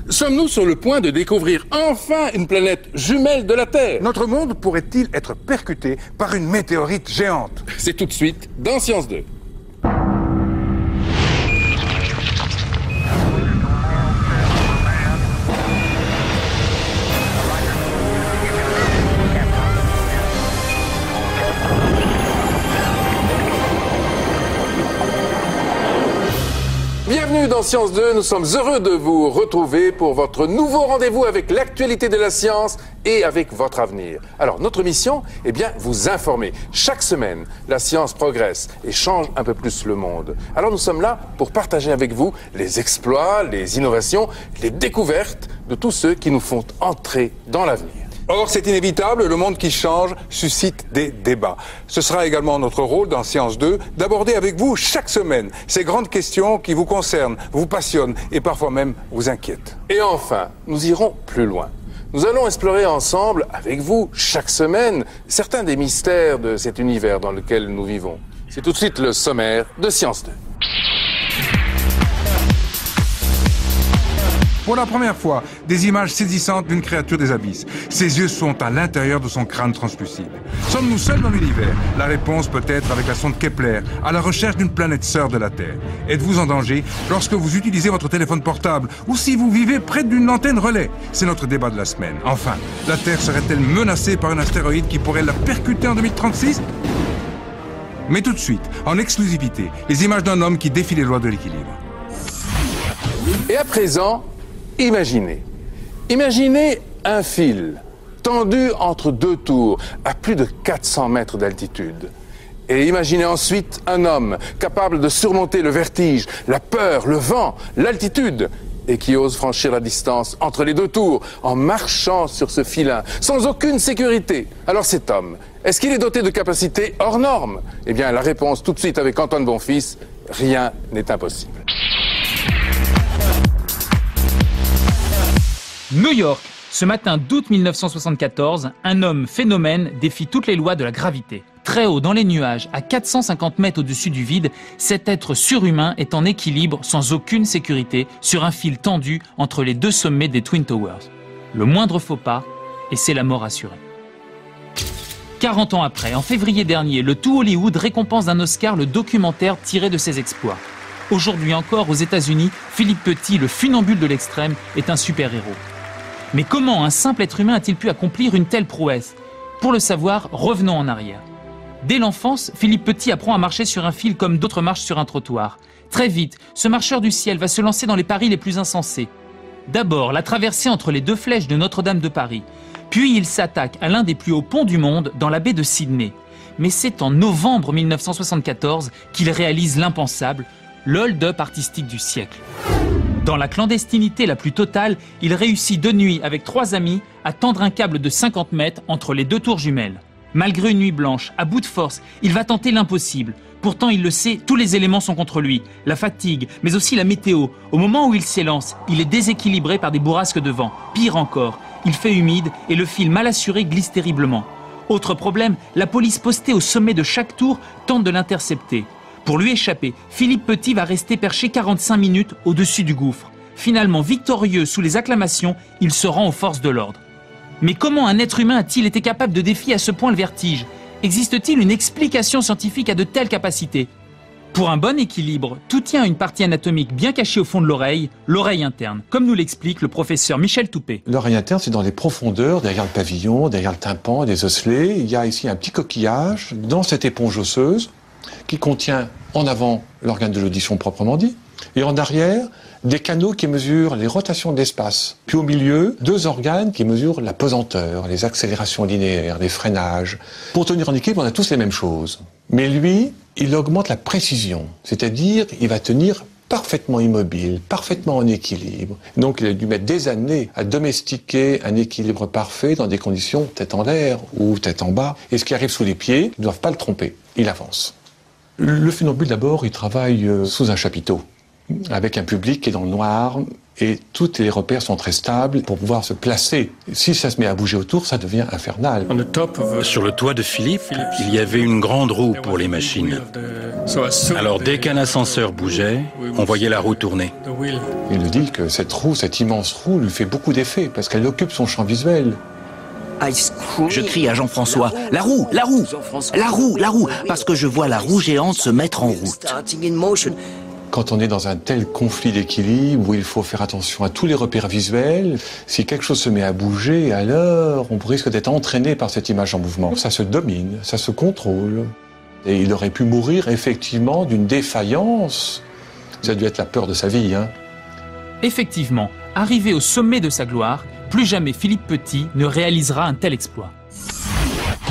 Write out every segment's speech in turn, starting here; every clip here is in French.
Sommes-nous sur le point de découvrir enfin une planète jumelle de la Terre? Notre monde pourrait-il être percuté par une météorite géante? C'est tout de suite dans Science 2. Bienvenue dans Science 2, nous sommes heureux de vous retrouver pour votre nouveau rendez-vous avec l'actualité de la science et avec votre avenir. Alors, notre mission, vous informer. Chaque semaine, la science progresse et change un peu plus le monde. Alors, nous sommes là pour partager avec vous les exploits, les innovations, les découvertes de tous ceux qui nous font entrer dans l'avenir. Or, c'est inévitable, le monde qui change suscite des débats. Ce sera également notre rôle dans Science 2 d'aborder avec vous chaque semaine ces grandes questions qui vous concernent, vous passionnent et parfois même vous inquiètent. Et enfin, nous irons plus loin. Nous allons explorer ensemble, avec vous, chaque semaine, certains des mystères de cet univers dans lequel nous vivons. C'est tout de suite le sommaire de Science 2. Pour la première fois, des images saisissantes d'une créature des abysses. Ses yeux sont à l'intérieur de son crâne translucide. Sommes-nous seuls dans l'univers? La réponse peut être avec la sonde Kepler, à la recherche d'une planète sœur de la Terre. Êtes-vous en danger lorsque vous utilisez votre téléphone portable ou si vous vivez près d'une antenne relais? C'est notre débat de la semaine. Enfin, la Terre serait-elle menacée par un astéroïde qui pourrait la percuter en 2036? Mais tout de suite, en exclusivité, les images d'un homme qui défie les lois de l'équilibre. Et à présent, imaginez un fil tendu entre deux tours à plus de 400 mètres d'altitude. Et imaginez ensuite un homme capable de surmonter le vertige, la peur, le vent, l'altitude et qui ose franchir la distance entre les deux tours en marchant sur ce filin sans aucune sécurité. Alors cet homme, est-ce qu'il est doté de capacités hors normes? Eh bien la réponse tout de suite avec Antoine Bonfils, rien n'est impossible. New York, ce matin d'août 1974, un homme phénomène défie toutes les lois de la gravité. Très haut dans les nuages, à 450 mètres au-dessus du vide, cet être surhumain est en équilibre sans aucune sécurité sur un fil tendu entre les deux sommets des Twin Towers. Le moindre faux pas, et c'est la mort assurée. 40 ans après, en février dernier, le tout Hollywood récompense d'un Oscar le documentaire tiré de ses exploits. Aujourd'hui encore, aux États-Unis, Philippe Petit, le funambule de l'extrême, est un super-héros. Mais comment un simple être humain a-t-il pu accomplir une telle prouesse? Pour le savoir, revenons en arrière. Dès l'enfance, Philippe Petit apprend à marcher sur un fil comme d'autres marchent sur un trottoir. Très vite, ce marcheur du ciel va se lancer dans les paris les plus insensés. D'abord, la traversée entre les deux flèches de Notre-Dame de Paris. Puis il s'attaque à l'un des plus hauts ponts du monde, dans la baie de Sydney. Mais c'est en novembre 1974 qu'il réalise l'impensable, le hold-up artistique du siècle. Dans la clandestinité la plus totale, il réussit de nuit avec 3 amis à tendre un câble de 50 mètres entre les deux tours jumelles. Malgré une nuit blanche, à bout de force, il va tenter l'impossible. Pourtant, il le sait, tous les éléments sont contre lui. La fatigue, mais aussi la météo. Au moment où il s'élance, il est déséquilibré par des bourrasques de vent. Pire encore, il fait humide et le fil mal assuré glisse terriblement. Autre problème, la police postée au sommet de chaque tour tente de l'intercepter. Pour lui échapper, Philippe Petit va rester perché 45 minutes au-dessus du gouffre. Finalement victorieux sous les acclamations, il se rend aux forces de l'ordre. Mais comment un être humain a-t-il été capable de défier à ce point le vertige? Existe-t-il une explication scientifique à de telles capacités? Pour un bon équilibre, tout tient à une partie anatomique bien cachée au fond de l'oreille interne, comme nous l'explique le professeur Michel Toupé. L'oreille interne, c'est dans les profondeurs, derrière le pavillon, derrière le tympan, des osselets. Il y a ici un petit coquillage dans cette éponge osseuse qui contient en avant l'organe de l'audition proprement dit, et en arrière, des canaux qui mesurent les rotations de l'espace. Puis au milieu, 2 organes qui mesurent la pesanteur, les accélérations linéaires, les freinages. Pour tenir en équilibre, on a tous les mêmes choses. Mais lui, il augmente la précision, c'est-à-dire il va tenir parfaitement immobile, parfaitement en équilibre. Donc il a dû mettre des années à domestiquer un équilibre parfait dans des conditions tête en l'air ou tête en bas. Et ce qui arrive sous les pieds, ils ne doivent pas le tromper, il avance. Le funambule, d'abord, il travaille sous un chapiteau, avec un public qui est dans le noir, et tous les repères sont très stables pour pouvoir se placer. Si ça se met à bouger autour, ça devient infernal. Sur le toit de Philippe, il y avait une grande roue pour les machines. Alors dès qu'un ascenseur bougeait, on voyait la roue tourner. Il nous dit que cette roue, cette immense roue, lui fait beaucoup d'effet parce qu'elle occupe son champ visuel. Je crie à Jean-François, la roue, la roue, la roue, la roue, parce que je vois la roue géante se mettre en route. Quand on est dans un tel conflit d'équilibre où il faut faire attention à tous les repères visuels, si quelque chose se met à bouger, alors on risque d'être entraîné par cette image en mouvement. Ça se domine, ça se contrôle. Et il aurait pu mourir effectivement d'une défaillance. Ça a dû être la peur de sa vie, hein. Effectivement, arrivé au sommet de sa gloire, plus jamais Philippe Petit ne réalisera un tel exploit.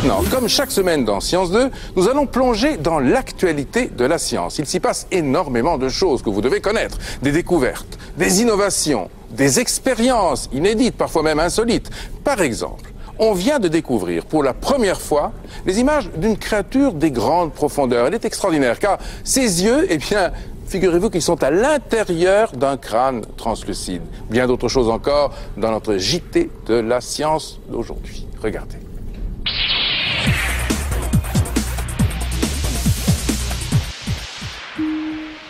Non, comme chaque semaine dans Science 2, nous allons plonger dans l'actualité de la science. Il s'y passe énormément de choses que vous devez connaître. Des découvertes, des innovations, des expériences inédites, parfois même insolites. Par exemple, on vient de découvrir pour la première fois les images d'une créature des grandes profondeurs. Elle est extraordinaire car ses yeux, eh bien, figurez-vous qu'ils sont à l'intérieur d'un crâne translucide. Bien d'autres choses encore dans notre JT de la science d'aujourd'hui. Regardez.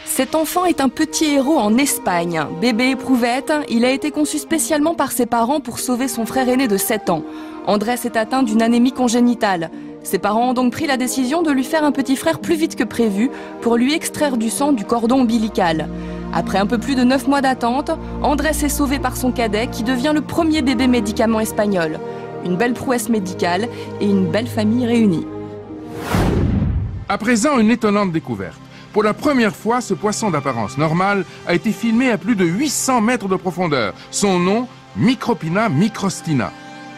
Cet enfant est un petit héros en Espagne. Bébé éprouvette, il a été conçu spécialement par ses parents pour sauver son frère aîné de 7 ans. Andrés est atteint d'une anémie congénitale. Ses parents ont donc pris la décision de lui faire un petit frère plus vite que prévu pour lui extraire du sang du cordon ombilical. Après un peu plus de 9 mois d'attente, Andrés est sauvé par son cadet qui devient le premier bébé médicament espagnol. Une belle prouesse médicale et une belle famille réunie. À présent, une étonnante découverte. Pour la première fois, ce poisson d'apparence normale a été filmé à plus de 800 mètres de profondeur. Son nom, Micropina microstina.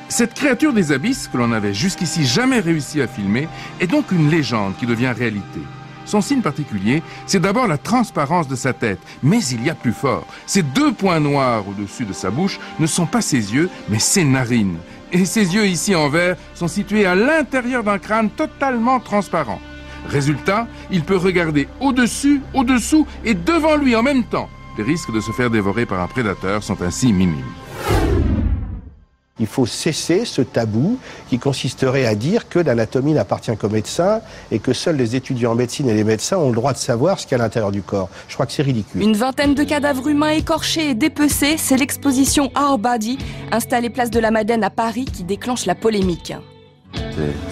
Cette créature des abysses, que l'on n'avait jusqu'ici jamais réussi à filmer, est donc une légende qui devient réalité. Son signe particulier, c'est d'abord la transparence de sa tête, mais il y a plus fort. Ces 2 points noirs au-dessus de sa bouche ne sont pas ses yeux, mais ses narines. Et ses yeux ici en vert sont situés à l'intérieur d'un crâne totalement transparent. Résultat, il peut regarder au-dessus, au-dessous et devant lui en même temps. Les risques de se faire dévorer par un prédateur sont ainsi minimes. Il faut cesser ce tabou qui consisterait à dire que l'anatomie n'appartient qu'aux médecins et que seuls les étudiants en médecine et les médecins ont le droit de savoir ce qu'il y a à l'intérieur du corps. Je crois que c'est ridicule. Une vingtaine de cadavres humains écorchés et dépecés, c'est l'exposition Our Body, installée place de la Madeleine à Paris, qui déclenche la polémique.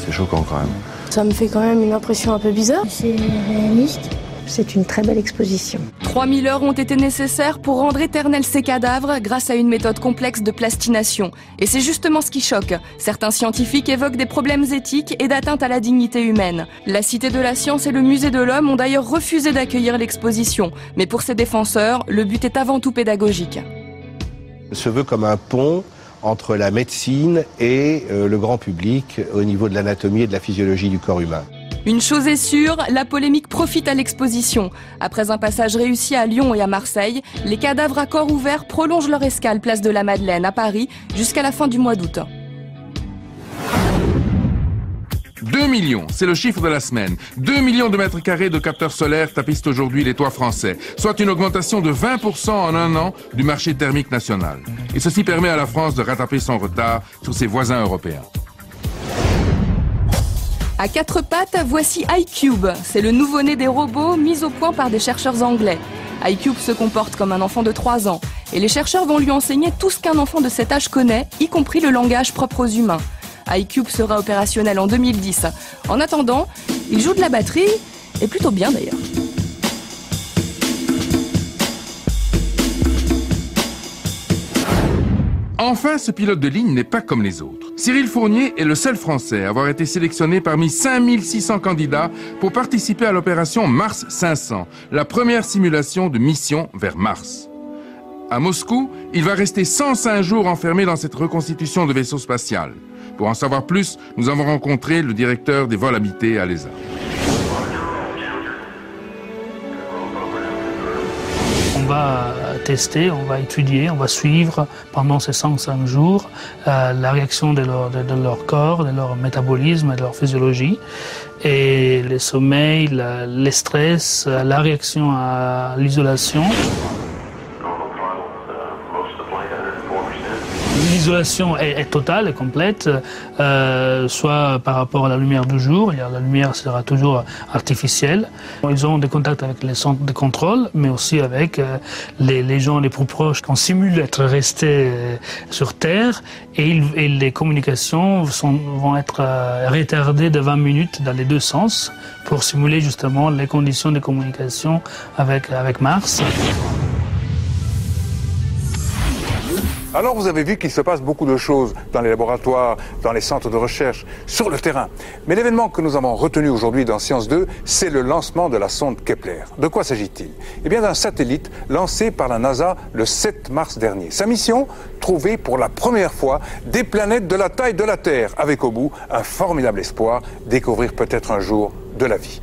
C'est choquant quand même. Ça me fait quand même une impression un peu bizarre. C'est réaliste. C'est une très belle exposition. 3000 heures ont été nécessaires pour rendre éternels ces cadavres grâce à une méthode complexe de plastination. Et c'est justement ce qui choque. Certains scientifiques évoquent des problèmes éthiques et d'atteinte à la dignité humaine. La Cité de la Science et le Musée de l'Homme ont d'ailleurs refusé d'accueillir l'exposition. Mais pour ses défenseurs, le but est avant tout pédagogique. Elle se veut comme un pont entre la médecine et le grand public au niveau de l'anatomie et de la physiologie du corps humain. Une chose est sûre, la polémique profite à l'exposition. Après un passage réussi à Lyon et à Marseille, les cadavres à corps ouvert prolongent leur escale place de la Madeleine à Paris jusqu'à la fin du mois d'août. 2 millions, c'est le chiffre de la semaine. 2 millions de mètres carrés de capteurs solaires tapissent aujourd'hui les toits français, soit une augmentation de 20% en un an du marché thermique national. Et ceci permet à la France de rattraper son retard sur ses voisins européens. À 4 pattes, voici iCube. C'est le nouveau-né des robots mis au point par des chercheurs anglais. iCube se comporte comme un enfant de 3 ans. Et les chercheurs vont lui enseigner tout ce qu'un enfant de cet âge connaît, y compris le langage propre aux humains. iCube sera opérationnel en 2010. En attendant, il joue de la batterie, et plutôt bien d'ailleurs. Enfin, ce pilote de ligne n'est pas comme les autres. Cyril Fournier est le seul Français à avoir été sélectionné parmi 5600 candidats pour participer à l'opération Mars 500, la première simulation de mission vers Mars. À Moscou, il va rester 105 jours enfermé dans cette reconstitution de vaisseau spatial. Pour en savoir plus, nous avons rencontré le directeur des vols habités à l'ESA. On va tester, on va étudier, on va suivre pendant ces 105 jours la réaction de leur corps, de leur métabolisme, de leur physiologie, et le sommeil, le stress, la réaction à l'isolation. L'isolation est totale et complète, soit par rapport à la lumière du jour, la lumière sera toujours artificielle. Ils ont des contacts avec les centres de contrôle, mais aussi avec les gens les plus proches qu'on simule être restés sur Terre, et les communications vont être retardées de 20 minutes dans les deux sens pour simuler justement les conditions de communication avec Mars. Alors vous avez vu qu'il se passe beaucoup de choses dans les laboratoires, dans les centres de recherche, sur le terrain. Mais l'événement que nous avons retenu aujourd'hui dans Science 2, c'est le lancement de la sonde Kepler. De quoi s'agit-il? Eh bien d'un satellite lancé par la NASA le 7 mars dernier. Sa mission, trouver pour la première fois des planètes de la taille de la Terre, avec au bout un formidable espoir, découvrir peut-être un jour de la vie.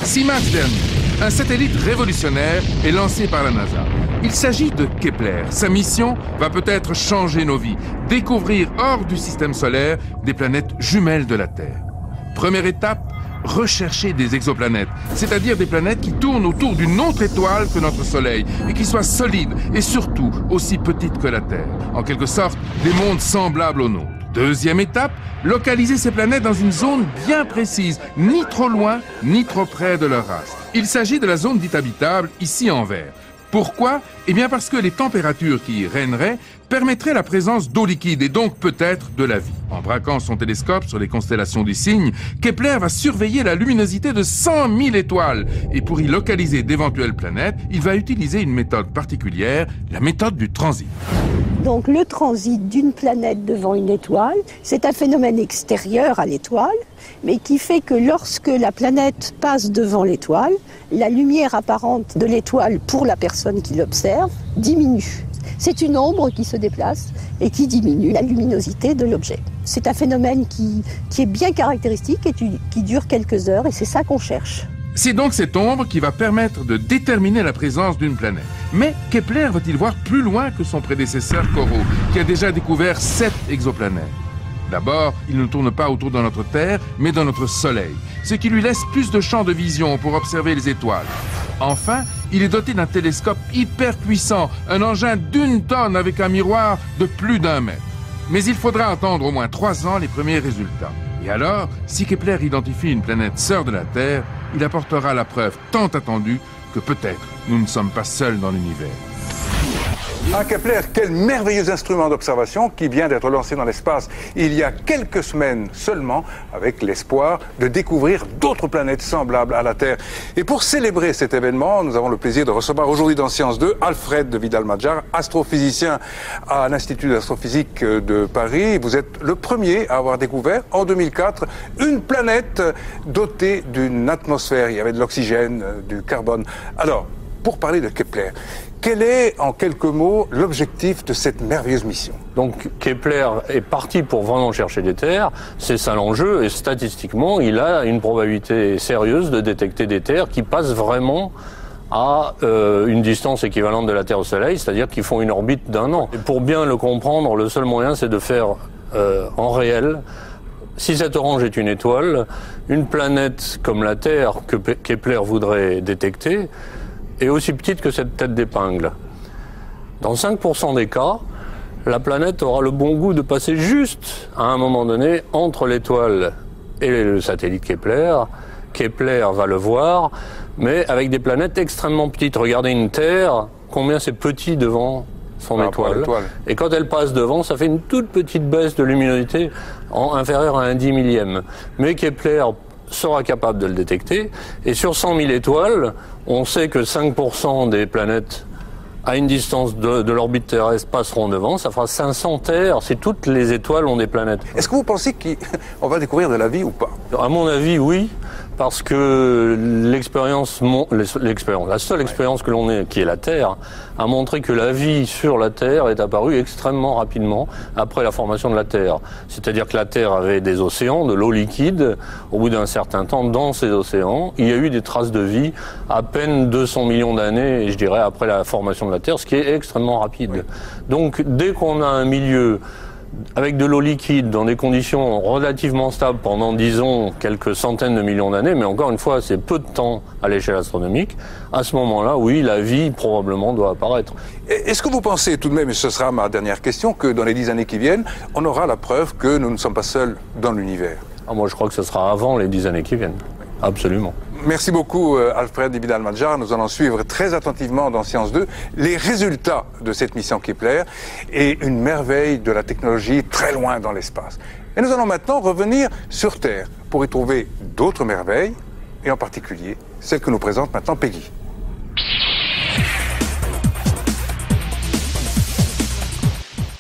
6 mars dernier, un satellite révolutionnaire est lancé par la NASA. Il s'agit de Kepler. Sa mission va peut-être changer nos vies, découvrir hors du système solaire des planètes jumelles de la Terre. Première étape, rechercher des exoplanètes, c'est-à-dire des planètes qui tournent autour d'une autre étoile que notre Soleil et qui soient solides et surtout aussi petites que la Terre. En quelque sorte, des mondes semblables aux nôtres. Deuxième étape, localiser ces planètes dans une zone bien précise, ni trop loin, ni trop près de leur astre. Il s'agit de la zone dite habitable, ici en vert. Pourquoi? Eh bien parce que les températures qui y régneraient permettraient la présence d'eau liquide et donc peut-être de la vie. En braquant son télescope sur les constellations du Cygne, Kepler va surveiller la luminosité de 100 000 étoiles. Et pour y localiser d'éventuelles planètes, il va utiliser une méthode particulière, la méthode du transit. Donc le transit d'une planète devant une étoile, c'est un phénomène extérieur à l'étoile, mais qui fait que lorsque la planète passe devant l'étoile, la lumière apparente de l'étoile pour la personne qui l'observe diminue. C'est une ombre qui se déplace et qui diminue la luminosité de l'objet. C'est un phénomène qui est bien caractéristique et qui dure quelques heures, et c'est ça qu'on cherche. C'est donc cette ombre qui va permettre de déterminer la présence d'une planète. Mais Kepler va-t-il voir plus loin que son prédécesseur Corot, qui a déjà découvert 7 exoplanètes? D'abord, il ne tourne pas autour de notre Terre, mais de notre Soleil, ce qui lui laisse plus de champ de vision pour observer les étoiles. Enfin, il est doté d'un télescope hyper puissant, un engin d'1 tonne avec un miroir de plus d'1 mètre. Mais il faudra attendre au moins 3 ans les premiers résultats. Et alors, si Kepler identifie une planète sœur de la Terre, il apportera la preuve tant attendue que peut-être nous ne sommes pas seuls dans l'univers. Ah, Kepler, quel merveilleux instrument d'observation qui vient d'être lancé dans l'espace il y a quelques semaines seulement, avec l'espoir de découvrir d'autres planètes semblables à la Terre. Et pour célébrer cet événement, nous avons le plaisir de recevoir aujourd'hui dans Science 2 Alfred de Vidal-Madjar, astrophysicien à l'Institut d'astrophysique de Paris. Vous êtes le premier à avoir découvert en 2004 une planète dotée d'une atmosphère. Il y avait de l'oxygène, du carbone. Alors, pour parler de Kepler, quel est, en quelques mots, l'objectif de cette merveilleuse mission? Donc Kepler est parti pour vraiment chercher des terres, c'est ça l'enjeu, et statistiquement, il a une probabilité sérieuse de détecter des terres qui passent vraiment à une distance équivalente de la Terre au Soleil, c'est-à-dire qu'ils font une orbite d'1 an. Et pour bien le comprendre, le seul moyen, c'est de faire en réel, si cette orange est une étoile, une planète comme la Terre que Kepler voudrait détecter, est aussi petite que cette tête d'épingle. Dans 5% des cas, la planète aura le bon goût de passer juste à un moment donné entre l'étoile et le satellite Kepler. Kepler va le voir, mais avec des planètes extrêmement petites. Regardez une Terre, combien c'est petit devant son étoile. Et quand elle passe devant, ça fait une toute petite baisse de luminosité inférieure à un 10 millième. Mais Kepler sera capable de le détecter. Et sur 100 000 étoiles, on sait que 5% des planètes à une distance de l'orbite terrestre passeront devant. Ça fera 500 terres si toutes les étoiles ont des planètes. Est-ce que vous pensez qu'on va découvrir de la vie ou pas? À mon avis, oui. Parce que la seule expérience que l'on ait, qui est la Terre, a montré que la vie sur la Terre est apparue extrêmement rapidement après la formation de la Terre. C'est-à-dire que la Terre avait des océans, de l'eau liquide. Au bout d'un certain temps, dans ces océans, il y a eu des traces de vie à peine 200 millions d'années, je dirais, après la formation de la Terre, ce qui est extrêmement rapide. Oui. Donc, dès qu'on a un milieu avec de l'eau liquide dans des conditions relativement stables pendant, disons, quelques centaines de millions d'années, mais encore une fois, c'est peu de temps à l'échelle astronomique, à ce moment-là, oui, la vie probablement doit apparaître. Est-ce que vous pensez tout de même, et ce sera ma dernière question, que dans les 10 années qui viennent, on aura la preuve que nous ne sommes pas seuls dans l'univers? Moi, je crois que ce sera avant les 10 années qui viennent. Absolument. Merci beaucoup Alfred Vidal-Madjar. Nous allons suivre très attentivement dans Science 2 les résultats de cette mission Kepler et une merveille de la technologie très loin dans l'espace. Et nous allons maintenant revenir sur Terre pour y trouver d'autres merveilles et en particulier celle que nous présente maintenant Peggy.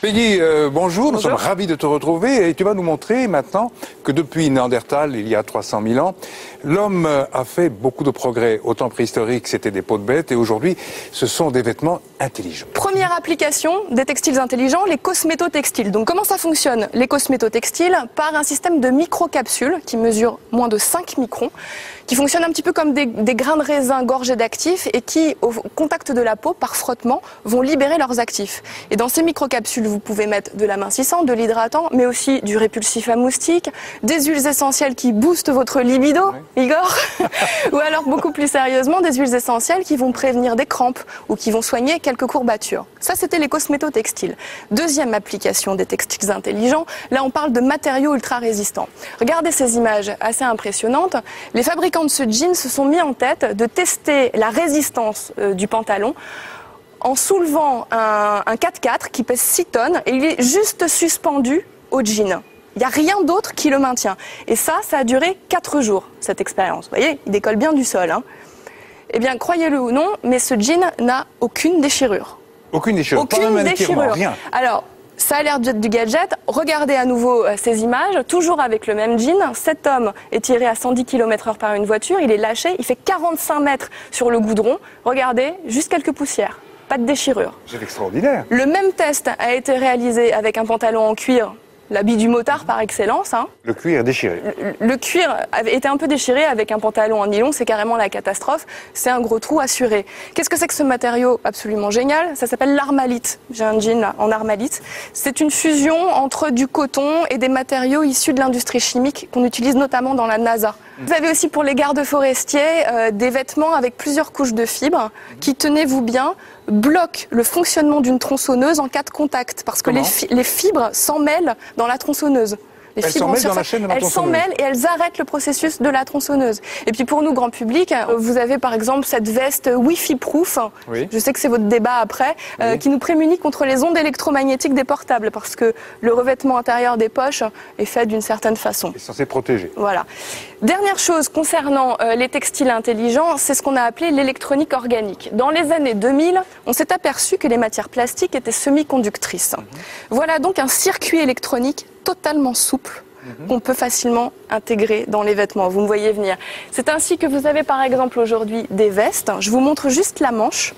Peggy, bonjour, nous sommes ravis de te retrouver et tu vas nous montrer maintenant que depuis Néandertal, il y a 300 000 ans, l'homme a fait beaucoup de progrès. Au temps préhistorique, c'était des peaux de bêtes et aujourd'hui, ce sont des vêtements intelligents. Première application des textiles intelligents, les cosmétotextiles. Donc comment ça fonctionne? Les cosmétotextiles par un système de microcapsules qui mesurent moins de 5 microns, qui fonctionnent un petit peu comme des grains de raisin gorgés d'actifs et qui, au contact de la peau, par frottement, vont libérer leurs actifs. Et dans ces microcapsules, vous pouvez mettre de l'amincissant, de l'hydratant, mais aussi du répulsif à moustiques, des huiles essentielles qui boostent votre libido, oui. Igor, ou alors beaucoup plus sérieusement, des huiles essentielles qui vont prévenir des crampes ou qui vont soigner quelques courbatures. Ça, c'était les cosmétotextiles. Deuxième application des textiles intelligents, là on parle de matériaux ultra résistants. Regardez ces images assez impressionnantes. Les fabricants de ce jean se sont mis en tête de tester la résistance du pantalon en soulevant un 4x4 qui pèse 6 tonnes et il est juste suspendu au jean. Il n'y a rien d'autre qui le maintient. Et ça a duré 4 jours, cette expérience. Vous voyez, il décolle bien du sol. Hein. Eh bien, croyez-le ou non, mais ce jean n'a aucune déchirure. Aucune déchirure, aucune pas même un déchirure. étirement, rien. Alors, ça a l'air d'être du gadget. Regardez à nouveau ces images, toujours avec le même jean. Cet homme est tiré à 110 km/h par une voiture, il est lâché, il fait 45 mètres sur le goudron. Regardez, juste quelques poussières. Pas de déchirure. C'est extraordinaire. Le même test a été réalisé avec un pantalon en cuir, l'habit du motard par excellence. Hein. Le cuir est déchiré. Le cuir était un peu déchiré avec un pantalon en nylon, c'est carrément la catastrophe. C'est un gros trou assuré. Qu'est-ce que c'est que ce matériau absolument génial? Ça s'appelle l'armalite. J'ai un jean là, en armalite. C'est une fusion entre du coton et des matériaux issus de l'industrie chimique qu'on utilise notamment dans la NASA. Vous avez aussi pour les gardes forestiers des vêtements avec plusieurs couches de fibres qui, tenez-vous bien, bloquent le fonctionnement d'une tronçonneuse en cas de contact parce que les fibres s'en mêlent dans la tronçonneuse. Elles s'en mêlent dans la chaîne de la tronçonneuse. Elles s'en mêlent et elles arrêtent le processus de la tronçonneuse. Et puis pour nous, grand public, vous avez par exemple cette veste Wi-Fi Proof, oui. Je sais que c'est votre débat après, oui. Qui nous prémunit contre les ondes électromagnétiques des portables parce que le revêtement intérieur des poches est fait d'une certaine façon. C'est censé protéger. Voilà. Dernière chose concernant les textiles intelligents, c'est ce qu'on a appelé l'électronique organique. Dans les années 2000, on s'est aperçu que les matières plastiques étaient semi-conductrices. Voilà donc un circuit électronique totalement souple qu'on peut facilement intégrer dans les vêtements. Vous me voyez venir. C'est ainsi que vous avez par exemple aujourd'hui des vestes. Je vous montre juste la manche.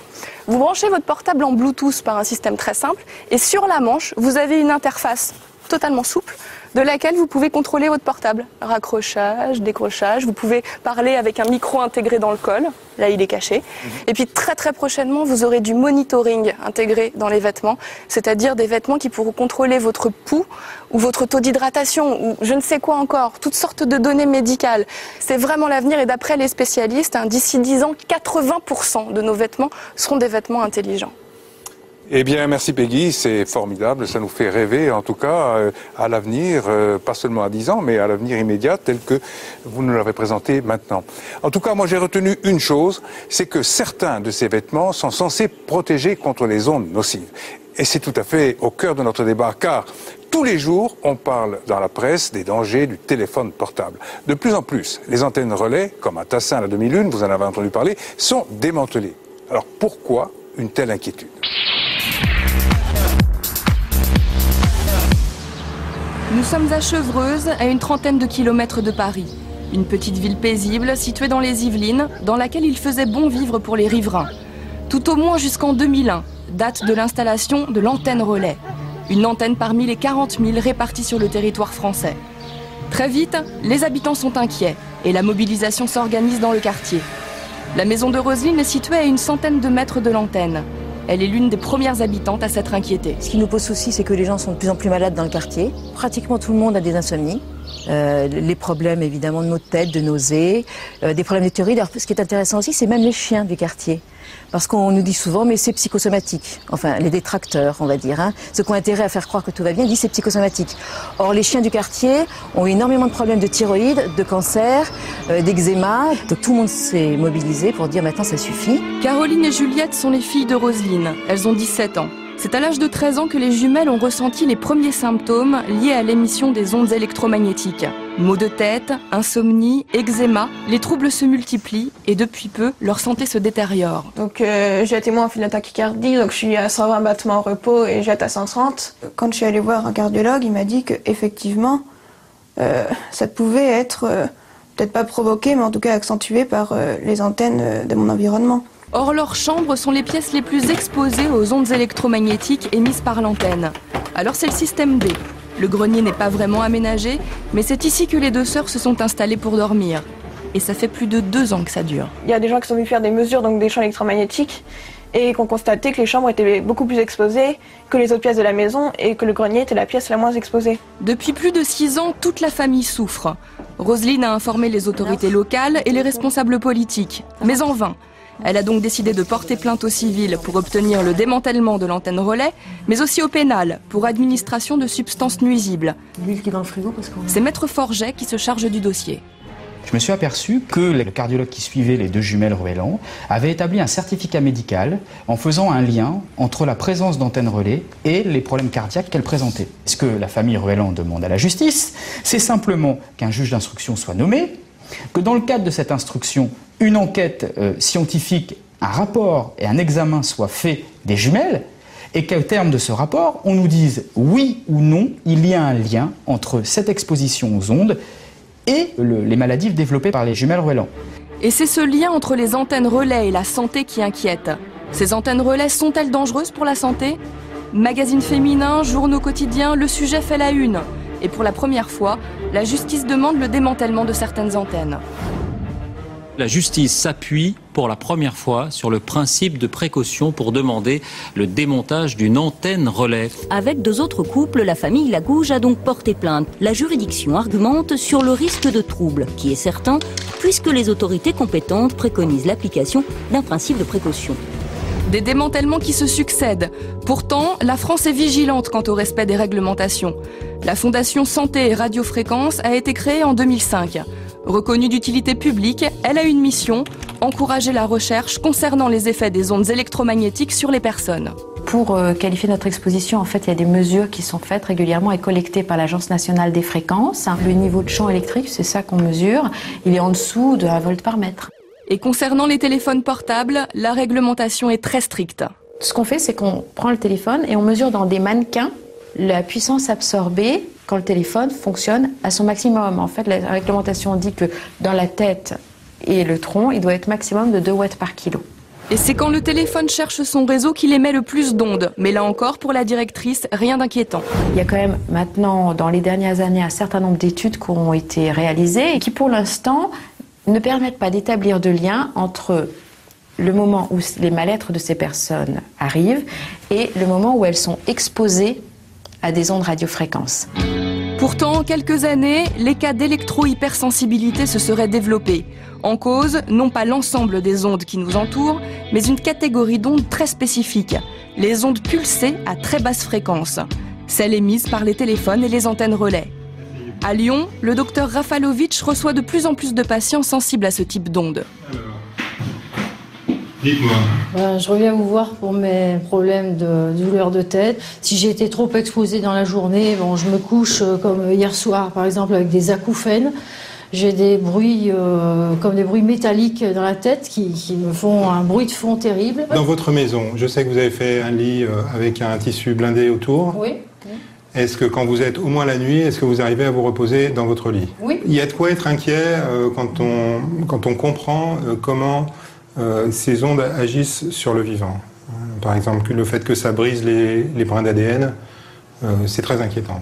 Vous branchez votre portable en Bluetooth par un système très simple et sur la manche, vous avez une interface totalement souple de laquelle vous pouvez contrôler votre portable. Raccrochage, décrochage, vous pouvez parler avec un micro intégré dans le col, là il est caché. Et puis très très prochainement, vous aurez du monitoring intégré dans les vêtements, c'est-à-dire des vêtements qui pourront contrôler votre pouls ou votre taux d'hydratation ou je ne sais quoi encore, toutes sortes de données médicales. C'est vraiment l'avenir et d'après les spécialistes, d'ici 10 ans, 80% de nos vêtements seront des vêtements intelligents. Eh bien, merci Peggy, c'est formidable, ça nous fait rêver en tout cas à l'avenir, pas seulement à 10 ans, mais à l'avenir immédiat tel que vous nous l'avez présenté maintenant. En tout cas, moi j'ai retenu une chose, c'est que certains de ces vêtements sont censés protéger contre les ondes nocives. Et c'est tout à fait au cœur de notre débat, car tous les jours, on parle dans la presse des dangers du téléphone portable. De plus en plus, les antennes relais, comme à Tassin la demi-lune, vous en avez entendu parler, sont démantelées. Alors pourquoi une telle inquiétude ? Nous sommes à Chevreuse, à une trentaine de kilomètres de Paris. Une petite ville paisible située dans les Yvelines, dans laquelle il faisait bon vivre pour les riverains. Tout au moins jusqu'en 2001, date de l'installation de l'antenne relais. Une antenne parmi les 40 000 réparties sur le territoire français. Très vite, les habitants sont inquiets et la mobilisation s'organise dans le quartier. La maison de Roselyne est située à une centaine de mètres de l'antenne. Elle est l'une des premières habitantes à s'être inquiétée. Ce qui nous pose souci, c'est que les gens sont de plus en plus malades dans le quartier. Pratiquement tout le monde a des insomnies. Les problèmes évidemment de maux de tête, de nausées, des problèmes de thyroïde. Alors, ce qui est intéressant aussi, c'est même les chiens du quartier. Parce qu'on nous dit souvent, mais c'est psychosomatique. Enfin, les détracteurs, on va dire. Hein. Ceux qui ont intérêt à faire croire que tout va bien disent c'est psychosomatique. Or, les chiens du quartier ont énormément de problèmes de thyroïde, de cancer, d'eczéma. Donc tout le monde s'est mobilisé pour dire maintenant ça suffit. Caroline et Juliette sont les filles de Roselyne. Elles ont 17 ans. C'est à l'âge de 13 ans que les jumelles ont ressenti les premiers symptômes liés à l'émission des ondes électromagnétiques. Maux de tête, insomnie, eczéma, les troubles se multiplient et depuis peu, leur santé se détériore. Donc j'ai été moins en fil de tachycardie, donc je suis à 120 battements en repos et j'étais à 130. Quand je suis allée voir un cardiologue, il m'a dit qu'effectivement, ça pouvait être peut-être pas provoqué, mais en tout cas accentué par les antennes de mon environnement. Or, leurs chambres sont les pièces les plus exposées aux ondes électromagnétiques émises par l'antenne. Alors c'est le système B. Le grenier n'est pas vraiment aménagé, mais c'est ici que les deux sœurs se sont installées pour dormir. Et ça fait plus de 2 ans que ça dure. Il y a des gens qui sont venus faire des mesures donc des champs électromagnétiques et qui ont constaté que les chambres étaient beaucoup plus exposées que les autres pièces de la maison et que le grenier était la pièce la moins exposée. Depuis plus de 6 ans, toute la famille souffre. Roselyne a informé les autorités locales et les responsables politiques, mais en vain. Elle a donc décidé de porter plainte au civil pour obtenir le démantèlement de l'antenne relais, mais aussi au pénal pour administration de substances nuisibles. L'huile qui est dans le frigo parce que... C'est Maître Forget qui se charge du dossier. Je me suis aperçu que le cardiologue qui suivait les deux jumelles Ruelland avait établi un certificat médical en faisant un lien entre la présence d'antennes relais et les problèmes cardiaques qu'elles présentaient. Ce que la famille Ruelland demande à la justice, c'est simplement qu'un juge d'instruction soit nommé, que dans le cadre de cette instruction, une enquête scientifique, un rapport et un examen soient faits des jumelles, et qu'au terme de ce rapport, on nous dise oui ou non, il y a un lien entre cette exposition aux ondes et les maladies développées par les jumelles Ruelland. Et c'est ce lien entre les antennes relais et la santé qui inquiète. Ces antennes relais sont-elles dangereuses pour la santé ? Magazines féminins, journaux quotidiens, le sujet fait la une. Et pour la première fois, la justice demande le démantèlement de certaines antennes. La justice s'appuie pour la première fois sur le principe de précaution pour demander le démontage d'une antenne relais. Avec 2 autres couples, la famille Lagouge a donc porté plainte. La juridiction argumente sur le risque de trouble, qui est certain, puisque les autorités compétentes préconisent l'application d'un principe de précaution. Des démantèlements qui se succèdent. Pourtant, la France est vigilante quant au respect des réglementations. La Fondation Santé et Radiofréquence a été créée en 2005. Reconnue d'utilité publique, elle a une mission, encourager la recherche concernant les effets des ondes électromagnétiques sur les personnes. Pour qualifier notre exposition, en fait, il y a des mesures qui sont faites régulièrement et collectées par l'Agence nationale des fréquences. Le niveau de champ électrique, c'est ça qu'on mesure, il est en dessous de 1 volt par mètre. Et concernant les téléphones portables, la réglementation est très stricte. Ce qu'on fait, c'est qu'on prend le téléphone et on mesure dans des mannequins la puissance absorbée quand le téléphone fonctionne à son maximum. En fait, la réglementation dit que dans la tête et le tronc, il doit être maximum de 2 watts par kilo. Et c'est quand le téléphone cherche son réseau qu'il émet le plus d'ondes. Mais là encore, pour la directrice, rien d'inquiétant. Il y a quand même maintenant, dans les dernières années, un certain nombre d'études qui ont été réalisées et qui, pour l'instant, ne permettent pas d'établir de lien entre le moment où les mal-être de ces personnes arrivent et le moment où elles sont exposées à des ondes radiofréquences. Pourtant, en quelques années, les cas d'électro-hypersensibilité se seraient développés. En cause, non pas l'ensemble des ondes qui nous entourent, mais une catégorie d'ondes très spécifiques, les ondes pulsées à très basse fréquence, celles émises par les téléphones et les antennes relais. À Lyon, le docteur Rafalovic reçoit de plus en plus de patients sensibles à ce type d'ondes. Dites-moi. Je reviens vous voir pour mes problèmes de douleur de tête. Si j'ai été trop exposée dans la journée, je me couche comme hier soir, par exemple, avec des acouphènes. J'ai des bruits comme des bruits métalliques dans la tête qui me font un bruit de fond terrible. Dans votre maison, je sais que vous avez fait un lit avec un tissu blindé autour. Oui. Est-ce que quand vous êtes au moins la nuit, est-ce que vous arrivez à vous reposer dans votre lit? Oui. Il y a de quoi être inquiet quand on comprend comment ces ondes agissent sur le vivant. Par exemple, le fait que ça brise les brins d'ADN, c'est très inquiétant.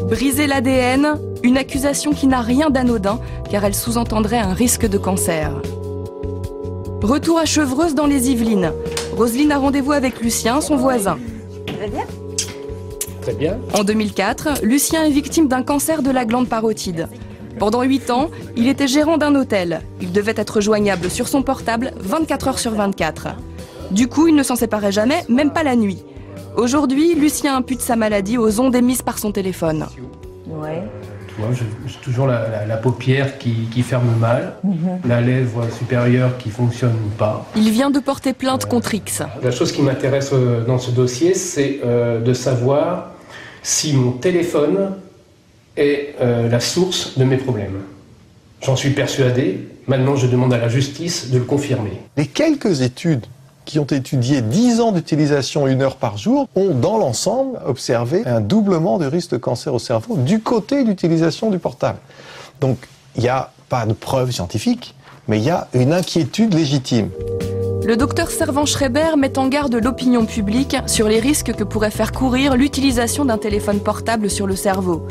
Briser l'ADN, une accusation qui n'a rien d'anodin, car elle sous-entendrait un risque de cancer. Retour à Chevreuse dans les Yvelines. Roselyne a rendez-vous avec Lucien, son voisin. Ça va bien ? Très bien. En 2004, Lucien est victime d'un cancer de la glande parotide. Pendant 8 ans, il était gérant d'un hôtel. Il devait être joignable sur son portable 24 heures sur 24. Du coup, il ne s'en séparait jamais, même pas la nuit. Aujourd'hui, Lucien impute sa maladie aux ondes émises par son téléphone. Ouais. Tu vois, j'ai toujours la paupière qui ferme mal, la lèvre supérieure qui fonctionne pas. Il vient de porter plainte contre X. La chose qui m'intéresse dans ce dossier, c'est de savoir si mon téléphone est la source de mes problèmes. J'en suis persuadé, maintenant je demande à la justice de le confirmer. Les quelques études qui ont étudié 10 ans d'utilisation 1 heure par jour ont dans l'ensemble observé un doublement de risque de cancer au cerveau du côté de l'utilisation du portable. Donc il n'y a pas de preuves scientifiques, mais il y a une inquiétude légitime. Le docteur Servan-Schreiber met en garde l'opinion publique sur les risques que pourrait faire courir l'utilisation d'un téléphone portable sur le cerveau.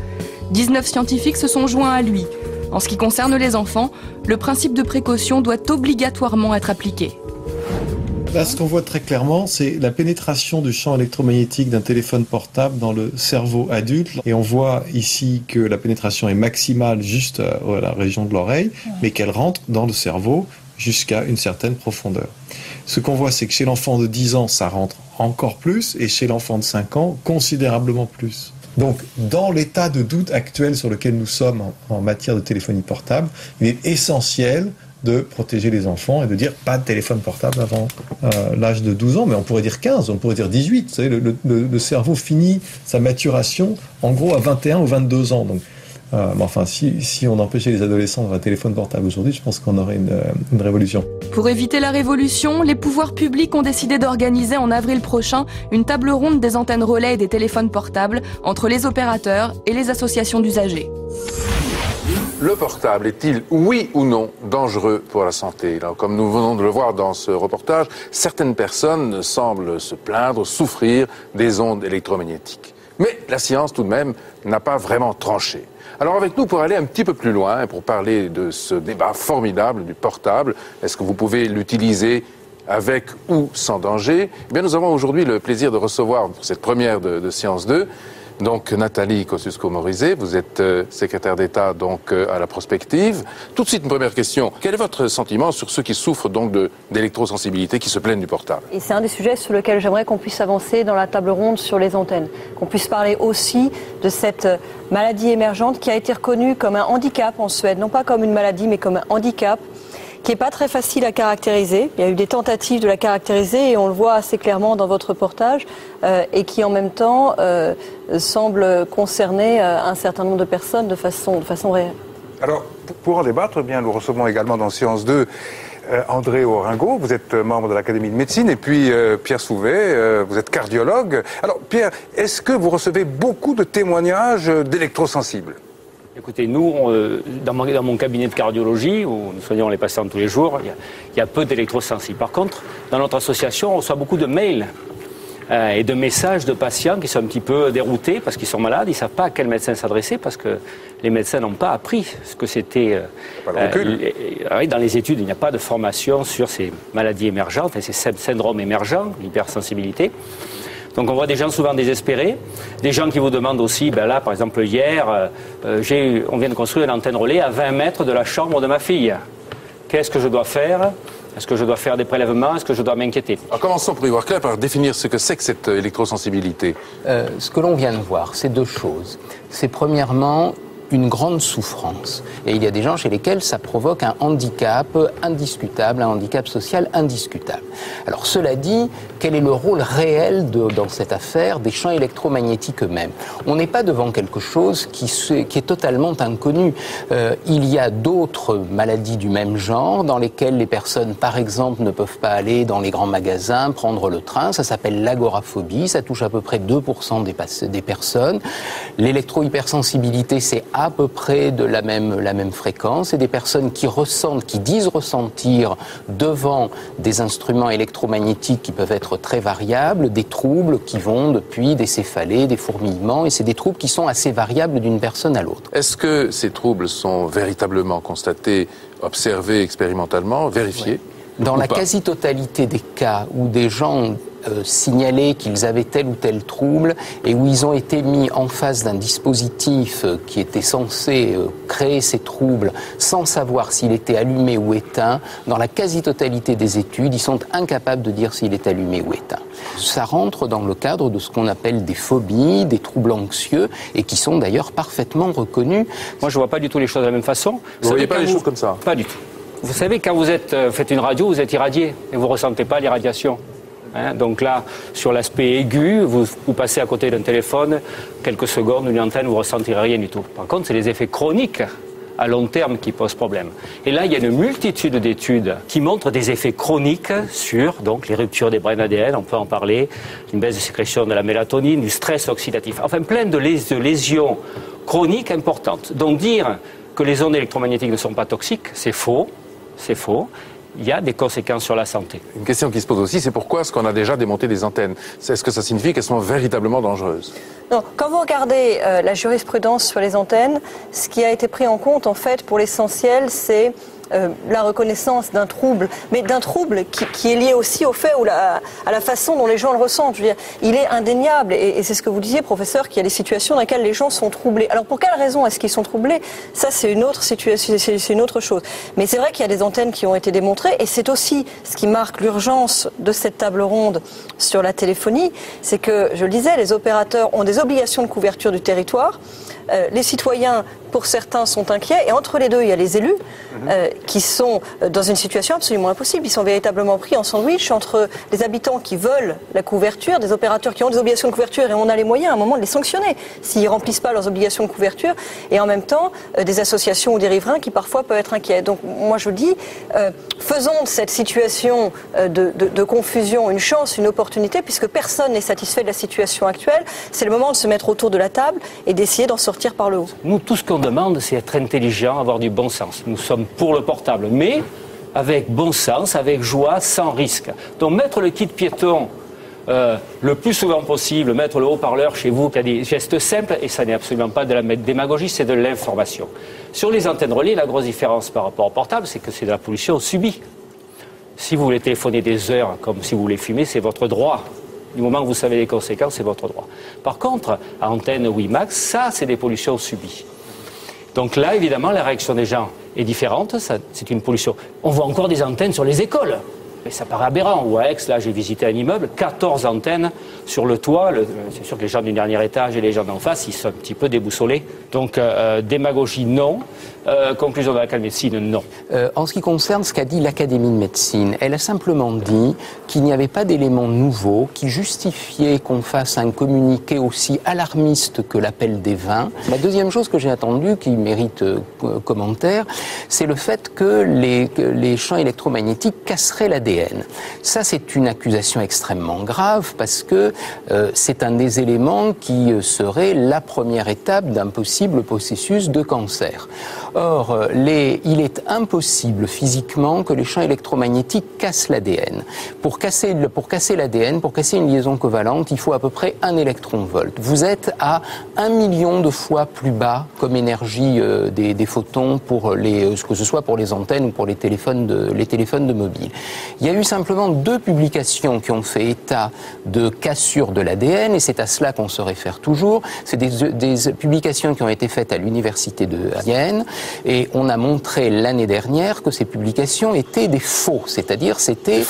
19 scientifiques se sont joints à lui. En ce qui concerne les enfants, le principe de précaution doit obligatoirement être appliqué. Là, ce qu'on voit très clairement, c'est la pénétration du champ électromagnétique d'un téléphone portable dans le cerveau adulte. Et on voit ici que la pénétration est maximale juste à la région de l'oreille, mais qu'elle rentre dans le cerveau jusqu'à une certaine profondeur. Ce qu'on voit, c'est que chez l'enfant de 10 ans, ça rentre encore plus, et chez l'enfant de 5 ans, considérablement plus. Donc, dans l'état de doute actuel sur lequel nous sommes en matière de téléphonie portable, il est essentiel de protéger les enfants et de dire pas de téléphone portable avant l'âge de 12 ans, mais on pourrait dire 15, on pourrait dire 18. Vous savez, le cerveau finit sa maturation en gros à 21 ou 22 ans. Donc, enfin, si on empêchait les adolescents d'avoir un téléphone portable aujourd'hui, je pense qu'on aurait une révolution. Pour éviter la révolution, les pouvoirs publics ont décidé d'organiser en avril prochain une table ronde des antennes relais et des téléphones portables entre les opérateurs et les associations d'usagers. Le portable est-il, oui ou non, dangereux pour la santé ? Alors, comme nous venons de le voir dans ce reportage, certaines personnes semblent se plaindre, souffrir des ondes électromagnétiques. Mais la science, tout de même, n'a pas vraiment tranché. Alors avec nous, pour aller un petit peu plus loin, et pour parler de ce débat formidable du portable, est-ce que vous pouvez l'utiliser avec ou sans danger ? Eh bien, nous avons aujourd'hui le plaisir de recevoir, pour cette première de Science 2, donc Nathalie Kosciusko-Morizet, vous êtes secrétaire d'État donc à la prospective. Tout de suite, une première question. Quel est votre sentiment sur ceux qui souffrent donc d'électrosensibilité, qui se plaignent du portable ? Et c'est un des sujets sur lequel j'aimerais qu'on puisse avancer dans la table ronde sur les antennes. Qu'on puisse parler aussi de cette maladie émergente qui a été reconnue comme un handicap en Suède. Non pas comme une maladie, mais comme un handicap qui n'est pas très facile à caractériser. Il y a eu des tentatives de la caractériser et on le voit assez clairement dans votre reportage et qui en même temps semble concerner un certain nombre de personnes de façon réelle. Alors, pour en débattre, bien, nous recevons également dans Science 2 André Oringo, vous êtes membre de l'Académie de médecine, et puis Pierre Souvet, vous êtes cardiologue. Alors Pierre, est-ce que vous recevez beaucoup de témoignages d'électrosensibles ? Écoutez, nous, dans mon cabinet de cardiologie, où nous soignons les patients tous les jours, il y a peu d'électrosensibles. Par contre, dans notre association, on reçoit beaucoup de mails et de messages de patients qui sont un petit peu déroutés parce qu'ils sont malades, ils ne savent pas à quel médecin s'adresser parce que les médecins n'ont pas appris ce que c'était. Dans les études, il n'y a pas de formation sur ces maladies émergentes et ces syndromes émergents, l'hypersensibilité. Donc on voit des gens souvent désespérés, des gens qui vous demandent aussi, ben là par exemple hier, on vient de construire une antenne relais à 20 mètres de la chambre de ma fille. Qu'est-ce que je dois faire ? Est-ce que je dois faire des prélèvements ? Est-ce que je dois m'inquiéter ? Alors commençons pour y voir clair par définir ce que c'est que cette électrosensibilité. Ce que l'on vient de voir, c'est deux choses. C'est premièrement une grande souffrance. Et il y a des gens chez lesquels ça provoque un handicap indiscutable, un handicap social indiscutable. Alors cela dit, quel est le rôle réel dans cette affaire des champs électromagnétiques eux-mêmes ? On n'est pas devant quelque chose qui est totalement inconnu. Il y a d'autres maladies du même genre dans lesquelles les personnes, par exemple, ne peuvent pas aller dans les grands magasins, prendre le train. Ça s'appelle l'agoraphobie, ça touche à peu près 2% des personnes. L'électro-hypersensibilité, c'est à peu près de la même fréquence. C'est des personnes qui disent ressentir devant des instruments électromagnétiques qui peuvent être très variables, des troubles qui vont depuis des céphalées, des fourmillements, et c'est des troubles qui sont assez variables d'une personne à l'autre. Est-ce que ces troubles sont véritablement constatés, observés expérimentalement, vérifiés ? Dans la quasi-totalité des cas où des gens signalé qu'ils avaient tel ou tel trouble et où ils ont été mis en face d'un dispositif qui était censé créer ces troubles sans savoir s'il était allumé ou éteint, dans la quasi-totalité des études, ils sont incapables de dire s'il est allumé ou éteint. Ça rentre dans le cadre de ce qu'on appelle des phobies, des troubles anxieux et qui sont d'ailleurs parfaitement reconnus. Moi, je ne vois pas du tout les choses de la même façon. Vous ne voyez pas les choses comme ça? Pas du tout. Vous savez, quand vous faites une radio, vous êtes irradié et vous ne ressentez pas l'irradiation. Donc là, sur l'aspect aigu, vous passez à côté d'un téléphone, quelques secondes, une antenne, vous ne ressentirez rien du tout. Par contre, c'est les effets chroniques à long terme qui posent problème. Et là, il y a une multitude d'études qui montrent des effets chroniques sur donc, les ruptures des brins d'ADN, on peut en parler, une baisse de sécrétion de la mélatonine, du stress oxydatif, enfin plein de lésions chroniques importantes. Donc dire que les ondes électromagnétiques ne sont pas toxiques, c'est faux, c'est faux. Il y a des conséquences sur la santé. Une question qui se pose aussi, c'est pourquoi est-ce qu'on a déjà démonté des antennes? Est-ce que ça signifie qu'elles sont véritablement dangereuses? Non, quand vous regardez la jurisprudence sur les antennes, ce qui a été pris en compte, en fait, pour l'essentiel, c'est la reconnaissance d'un trouble, mais d'un trouble qui est lié aussi au fait ou à la façon dont les gens le ressentent. Je veux dire, il est indéniable, et c'est ce que vous disiez, professeur, qu'il y a des situations dans lesquelles les gens sont troublés. Alors pour quelle raison est-ce qu'ils sont troublés? Ça, c'est une autre situation, c'est une autre chose. Mais c'est vrai qu'il y a des antennes qui ont été démontrées, et c'est aussi ce qui marque l'urgence de cette table ronde sur la téléphonie, c'est que, je le disais, les opérateurs ont des obligations de couverture du territoire. Les citoyens, pour certains, sont inquiets, et entre les deux, il y a les élus qui sont dans une situation absolument impossible. Ils sont véritablement pris en sandwich entre les habitants qui veulent la couverture, des opérateurs qui ont des obligations de couverture, et on a les moyens à un moment de les sanctionner s'ils ne remplissent pas leurs obligations de couverture, et en même temps, des associations ou des riverains qui parfois peuvent être inquiets. Donc moi je dis, faisons de cette situation de confusion une chance, une opportunité, puisque personne n'est satisfait de la situation actuelle. C'est le moment de se mettre autour de la table et d'essayer d'en sortir par le haut. Nous, tout ce qu'on demande, c'est être intelligent, avoir du bon sens. Nous sommes pour le portable, mais avec bon sens, avec joie, sans risque. Donc mettre le kit piéton le plus souvent possible, mettre le haut-parleur chez vous, qui a des gestes simples, et ça n'est absolument pas de la démagogie, c'est de l'information. Sur les antennes relais, la grosse différence par rapport au portable, c'est que c'est de la pollution subie. Si vous voulez téléphoner des heures, comme si vous voulez fumer, c'est votre droit. Du moment que vous savez les conséquences, c'est votre droit. Par contre, à antenne WiMAX, ça, c'est des pollutions subies. Donc là, évidemment, la réaction des gens est différente. C'est une pollution. On voit encore des antennes sur les écoles. Mais ça paraît aberrant. Ou à Aix, là, j'ai visité un immeuble, 14 antennes sur le toit. C'est sûr que les gens du dernier étage et les gens d'en face, ils sont un petit peu déboussolés. Donc, démagogie, non. Conclusion de la médecine, non. En ce qui concerne ce qu'a dit l'Académie de médecine, elle a simplement dit qu'il n'y avait pas d'éléments nouveaux qui justifiaient qu'on fasse un communiqué aussi alarmiste que l'appel des 20. La deuxième chose que j'ai attendue, qui mérite commentaire, c'est le fait que les champs électromagnétiques casseraient l'ADN. Ça, c'est une accusation extrêmement grave parce que c'est un des éléments qui serait la première étape d'un possible processus de cancer. Or, il est impossible physiquement que les champs électromagnétiques cassent l'ADN. Pour casser l'ADN, pour casser une liaison covalente, il faut à peu près 1 électron-volt. Vous êtes à 1 million de fois plus bas comme énergie des photons, que ce soit pour les antennes ou pour les téléphones de mobile. Il y a eu simplement 2 publications qui ont fait état de cassure de l'ADN, et c'est à cela qu'on se réfère toujours. C'est des publications qui ont été faites à l'université de Vienne, et on a montré l'année dernière que ces publications étaient des faux, c'est-à-dire c'était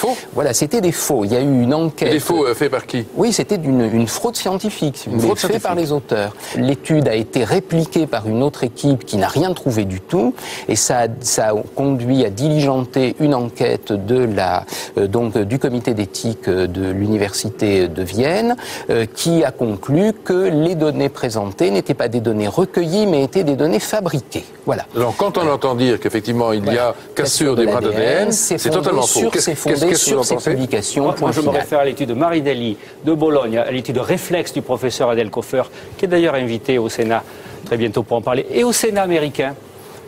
des faux. Il y a eu une enquête. Des faux faits par qui? Oui, c'était une fraude scientifique, faite par les auteurs. L'étude a été répliquée par une autre équipe qui n'a rien trouvé du tout, et ça a conduit à diligenter une enquête du comité d'éthique de l'université de Vienne, qui a conclu que les données présentées n'étaient pas des données recueillies, mais étaient des données fabriquées. Voilà. Alors, quand on entend dire qu'effectivement il y a cassure des brins d'ADN, c'est totalement faux. C'est fondé sur ces publications. Moi, je me réfère à l'étude de Marinelli de Bologne, à l'étude de réflexe du professeur Adel Koffer, qui est d'ailleurs invité au Sénat très bientôt pour en parler, et au Sénat américain,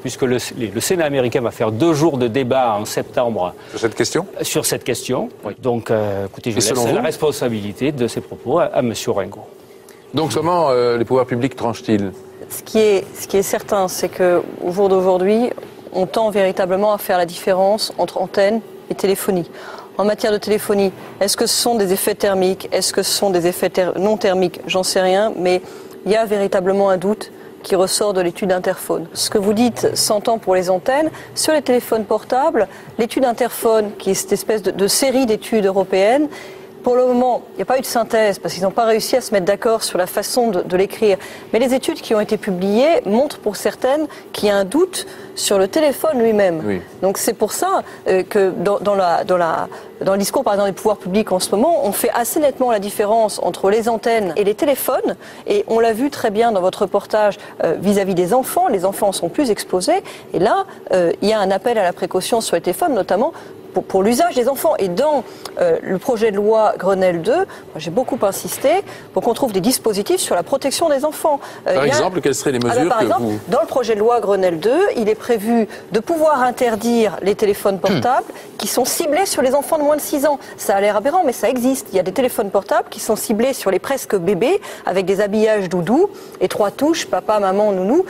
puisque le Sénat américain va faire 2 jours de débat en septembre. Sur cette question? Sur cette question. Oui. Donc, écoutez, je laisse la responsabilité de ces propos à M. Ringo. Donc, comment les pouvoirs publics tranchent-ils? Ce qui est certain, c'est qu'au jour d'aujourd'hui, on tend véritablement à faire la différence entre antenne et téléphonie. En matière de téléphonie, est-ce que ce sont des effets thermiques? Est-ce que ce sont des effets non thermiques? J'en sais rien, mais il y a véritablement un doute qui ressort de l'étude Interphone. Ce que vous dites s'entend pour les antennes. Sur les téléphones portables, l'étude Interphone, qui est cette espèce de série d'études européennes, pour le moment, il n'y a pas eu de synthèse parce qu'ils n'ont pas réussi à se mettre d'accord sur la façon de l'écrire. Mais les études qui ont été publiées montrent pour certaines qu'il y a un doute sur le téléphone lui-même. Oui. Donc c'est pour ça que dans le discours, par exemple, des pouvoirs publics en ce moment, on fait assez nettement la différence entre les antennes et les téléphones. Et on l'a vu très bien dans votre reportage vis-à-vis des enfants. Les enfants sont plus exposés. Et là, il y a un appel à la précaution sur les téléphones, notamment pour l'usage des enfants. Et dans le projet de loi Grenelle 2, j'ai beaucoup insisté pour qu'on trouve des dispositifs sur la protection des enfants. Par exemple, quelles seraient les mesures Dans le projet de loi Grenelle 2, il est prévu de pouvoir interdire les téléphones portables qui sont ciblés sur les enfants de moins de 6 ans. Ça a l'air aberrant, mais ça existe. Il y a des téléphones portables qui sont ciblés sur les presque bébés, avec des habillages doudou et 3 touches, papa, maman, nounou.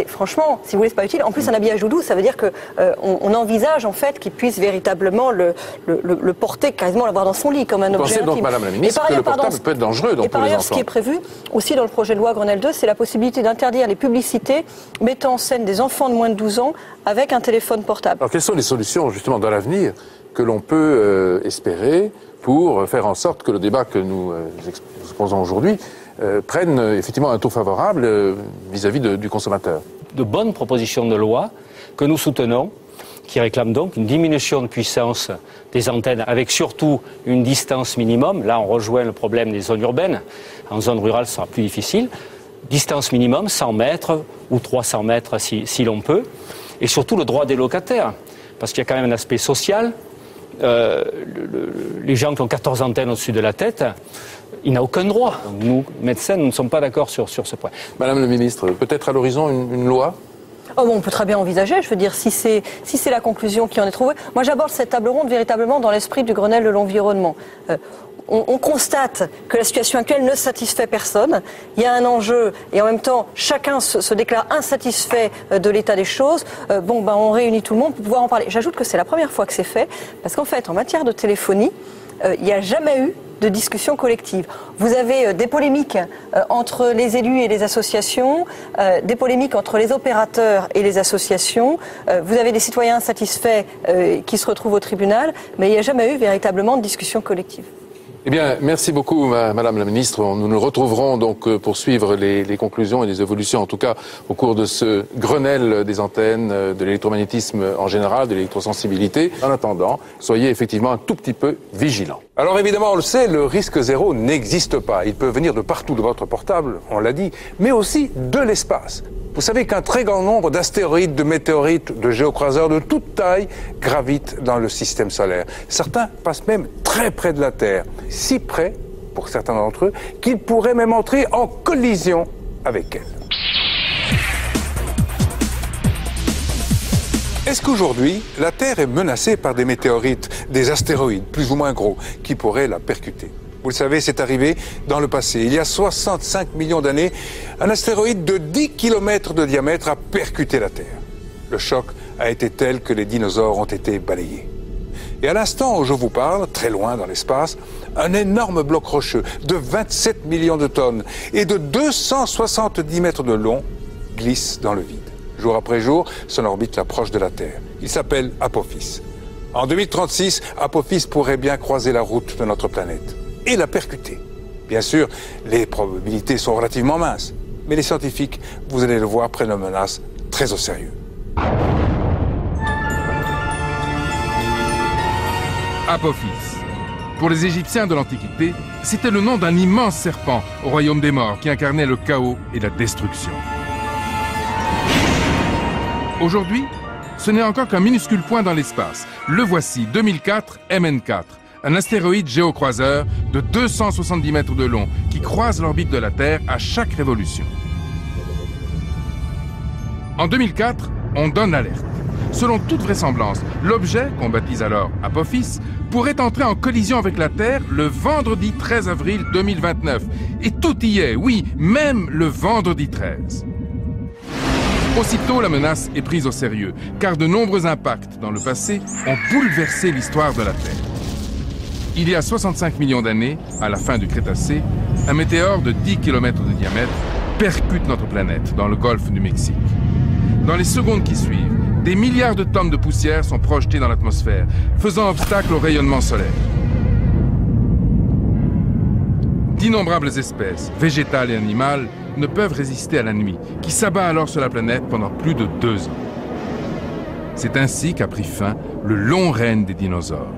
Franchement, si vous voulez, c'est pas utile. En plus, un habillage doudou, ça veut dire qu'on envisage en fait qu'il puisse véritablement le porter, quasiment l'avoir dans son lit comme un objet intime. Vous pensez donc, Madame la Ministre, que le portable peut être dangereux donc, pour les enfants? Et par ailleurs, ce qui est prévu aussi dans le projet de loi Grenelle 2, c'est la possibilité d'interdire les publicités mettant en scène des enfants de moins de 12 ans avec un téléphone portable. Alors, quelles sont les solutions, justement, dans l'avenir que l'on peut espérer pour faire en sorte que le débat que nous exposons aujourd'hui prenne effectivement un tour favorable vis-à-vis du consommateur? De bonnes propositions de loi que nous soutenons, qui réclament donc une diminution de puissance des antennes avec surtout une distance minimum. Là, on rejoint le problème des zones urbaines. En zone rurale, ce sera plus difficile. Distance minimum, 100 mètres ou 300 mètres si l'on peut. Et surtout le droit des locataires, parce qu'il y a quand même un aspect social. Les gens qui ont 14 antennes au-dessus de la tête, il n'a aucun droit. Donc, nous, médecins, nous ne sommes pas d'accord sur ce point. Madame la Ministre, peut-être à l'horizon une loi? Oh bon, on peut très bien envisager, je veux dire, si c'est la conclusion qui en est trouvée. Moi, j'aborde cette table ronde véritablement dans l'esprit du Grenelle de l'environnement. On constate que la situation actuelle ne satisfait personne. Il y a un enjeu et en même temps, chacun se déclare insatisfait de l'état des choses. On réunit tout le monde pour pouvoir en parler. J'ajoute que c'est la première fois que c'est fait parce qu'en fait, en matière de téléphonie, il n'y a jamais eu de discussion collective. Vous avez des polémiques entre les élus et les associations, des polémiques entre les opérateurs et les associations, vous avez des citoyens insatisfaits qui se retrouvent au tribunal, mais il n'y a jamais eu véritablement de discussion collective. Eh bien, merci beaucoup, Madame la Ministre. Nous nous retrouverons donc pour suivre les conclusions et les évolutions, en tout cas au cours de ce Grenelle des antennes, de l'électromagnétisme en général, de l'électrosensibilité. En attendant, soyez effectivement un tout petit peu vigilants. Alors évidemment, on le sait, le risque zéro n'existe pas. Il peut venir de partout de votre portable, on l'a dit, mais aussi de l'espace. Vous savez qu'un très grand nombre d'astéroïdes, de météorites, de géocroiseurs de toute taille gravitent dans le système solaire. Certains passent même très près de la Terre, si près, pour certains d'entre eux, qu'ils pourraient même entrer en collision avec elle. Est-ce qu'aujourd'hui, la Terre est menacée par des météorites, des astéroïdes plus ou moins gros, qui pourraient la percuter ? Vous le savez, c'est arrivé dans le passé. Il y a 65 millions d'années, un astéroïde de 10 km de diamètre a percuté la Terre. Le choc a été tel que les dinosaures ont été balayés. Et à l'instant où je vous parle, très loin dans l'espace, un énorme bloc rocheux de 27 millions de tonnes et de 270 mètres de long glisse dans le vide. Jour après jour, son orbite l'approche de la Terre. Il s'appelle Apophis. En 2036, Apophis pourrait bien croiser la route de notre planète et la percuter. Bien sûr, les probabilités sont relativement minces, mais les scientifiques, vous allez le voir, prennent la menace très au sérieux. Apophis. Pour les Égyptiens de l'Antiquité, c'était le nom d'un immense serpent au royaume des morts qui incarnait le chaos et la destruction. Aujourd'hui, ce n'est encore qu'un minuscule point dans l'espace. Le voici, 2004 MN4, un astéroïde géocroiseur de 270 mètres de long qui croise l'orbite de la Terre à chaque révolution. En 2004, on donne l'alerte. Selon toute vraisemblance, l'objet, qu'on baptise alors Apophis, pourrait entrer en collision avec la Terre le vendredi 13 avril 2029. Et tout y est, oui, même le vendredi 13. Aussitôt, la menace est prise au sérieux, car de nombreux impacts dans le passé ont bouleversé l'histoire de la Terre. Il y a 65 millions d'années, à la fin du Crétacé, un météore de 10 km de diamètre percute notre planète dans le golfe du Mexique. Dans les secondes qui suivent, des milliards de tonnes de poussière sont projetées dans l'atmosphère, faisant obstacle au rayonnement solaire. D'innombrables espèces, végétales et animales, ne peuvent résister à la nuit, qui s'abat alors sur la planète pendant plus de 2 ans. C'est ainsi qu'a pris fin le long règne des dinosaures.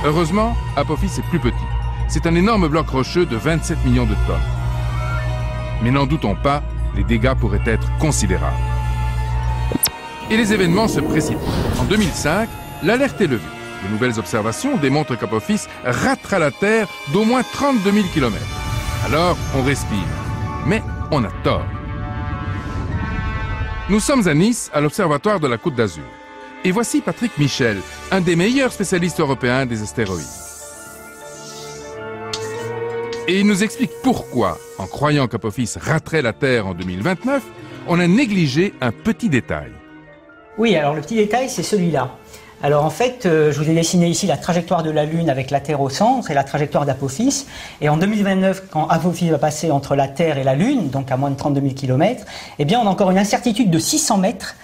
Heureusement, Apophis est plus petit. C'est un énorme bloc rocheux de 27 millions de tonnes. Mais n'en doutons pas, les dégâts pourraient être considérables. Et les événements se précipitent. En 2005, l'alerte est levée. De nouvelles observations démontrent qu'Apophis ratera la Terre d'au moins 32 000 km. Alors, on respire. Mais on a tort. Nous sommes à Nice, à l'Observatoire de la Côte d'Azur. Et voici Patrick Michel, un des meilleurs spécialistes européens des astéroïdes. Et il nous explique pourquoi, en croyant qu'Apophis raterait la Terre en 2029, on a négligé un petit détail. Oui, alors le petit détail, c'est celui-là. Alors en fait, je vous ai dessiné ici la trajectoire de la Lune avec la Terre au centre et la trajectoire d'Apophis. Et en 2029, quand Apophis va passer entre la Terre et la Lune, donc à moins de 32 000 km, eh bien on a encore une incertitude de 600 mètres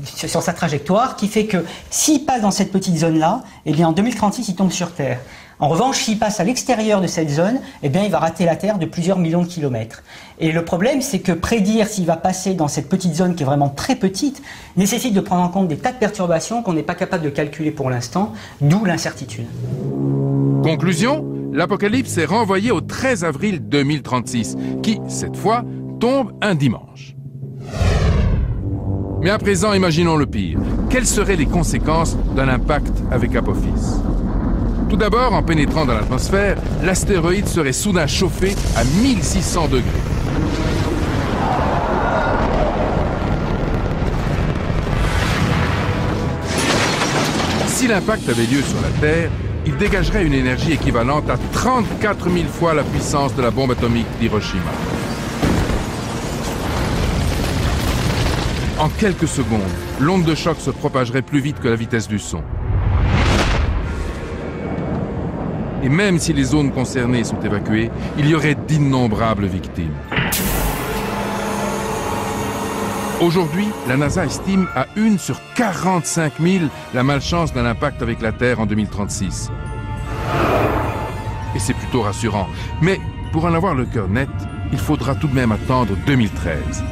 sur sa trajectoire, qui fait que s'il passe dans cette petite zone-là, eh bien en 2036, il tombe sur Terre. En revanche, s'il passe à l'extérieur de cette zone, eh bien, il va rater la Terre de plusieurs millions de kilomètres. Et le problème, c'est que prédire s'il va passer dans cette petite zone qui est vraiment très petite nécessite de prendre en compte des tas de perturbations qu'on n'est pas capable de calculer pour l'instant, d'où l'incertitude. Conclusion, l'apocalypse est renvoyé au 13 avril 2036, qui, cette fois, tombe un dimanche. Mais à présent, imaginons le pire. Quelles seraient les conséquences d'un impact avec Apophis ? Tout d'abord, en pénétrant dans l'atmosphère, l'astéroïde serait soudain chauffé à 1600 degrés. Si l'impact avait lieu sur la Terre, il dégagerait une énergie équivalente à 34 000 fois la puissance de la bombe atomique d'Hiroshima. En quelques secondes, l'onde de choc se propagerait plus vite que la vitesse du son. Et même si les zones concernées sont évacuées, il y aurait d'innombrables victimes. Aujourd'hui, la NASA estime à 1 sur 45 000 la malchance d'un impact avec la Terre en 2036. Et c'est plutôt rassurant. Mais pour en avoir le cœur net, il faudra tout de même attendre 2013.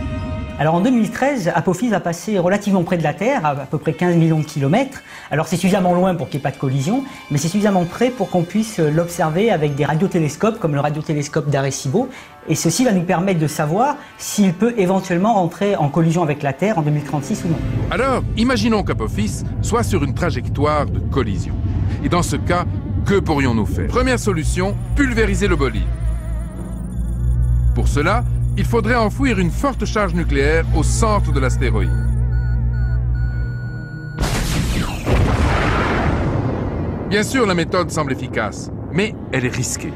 Alors en 2013, Apophis va passer relativement près de la Terre, à peu près 15 millions de kilomètres. Alors c'est suffisamment loin pour qu'il n'y ait pas de collision, mais c'est suffisamment près pour qu'on puisse l'observer avec des radiotélescopes, comme le radiotélescope d'Arecibo. Et ceci va nous permettre de savoir s'il peut éventuellement rentrer en collision avec la Terre en 2036 ou non. Alors, imaginons qu'Apophis soit sur une trajectoire de collision. Et dans ce cas, que pourrions-nous faire? Première solution, pulvériser le bolide. Pour cela, il faudrait enfouir une forte charge nucléaire au centre de l'astéroïde. Bien sûr, la méthode semble efficace, mais elle est risquée.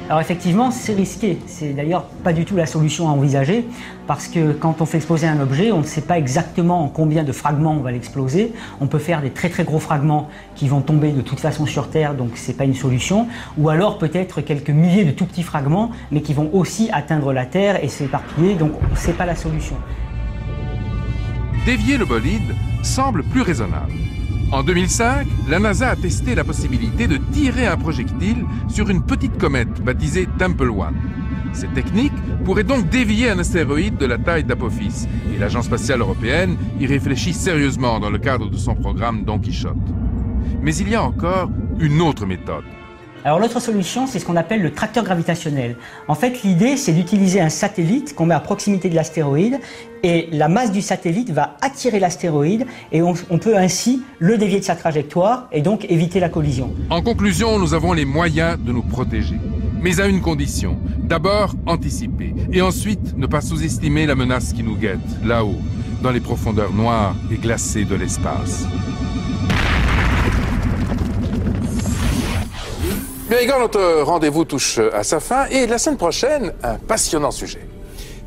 Alors effectivement, c'est risqué. C'est d'ailleurs pas du tout la solution à envisager, parce que quand on fait exploser un objet, on ne sait pas exactement en combien de fragments on va l'exploser. On peut faire des très très gros fragments qui vont tomber de toute façon sur Terre, donc c'est pas une solution. Ou alors peut-être quelques milliers de tout petits fragments, mais qui vont aussi atteindre la Terre et s'éparpiller, donc c'est pas la solution. Dévier le bolide semble plus raisonnable. En 2005, la NASA a testé la possibilité de tirer un projectile sur une petite comète baptisée Temple 1. Cette technique pourrait donc dévier un astéroïde de la taille d'Apophis, et l'Agence spatiale européenne y réfléchit sérieusement dans le cadre de son programme Don Quichotte. Mais il y a encore une autre méthode. Alors l'autre solution, c'est ce qu'on appelle le tracteur gravitationnel. En fait, l'idée, c'est d'utiliser un satellite qu'on met à proximité de l'astéroïde, et la masse du satellite va attirer l'astéroïde, et on peut ainsi le dévier de sa trajectoire, et donc éviter la collision. En conclusion, nous avons les moyens de nous protéger. Mais à une condition. D'abord, anticiper, et ensuite, ne pas sous-estimer la menace qui nous guette, là-haut, dans les profondeurs noires et glacées de l'espace. Bien, Igor, notre rendez-vous touche à sa fin et la semaine prochaine, un passionnant sujet.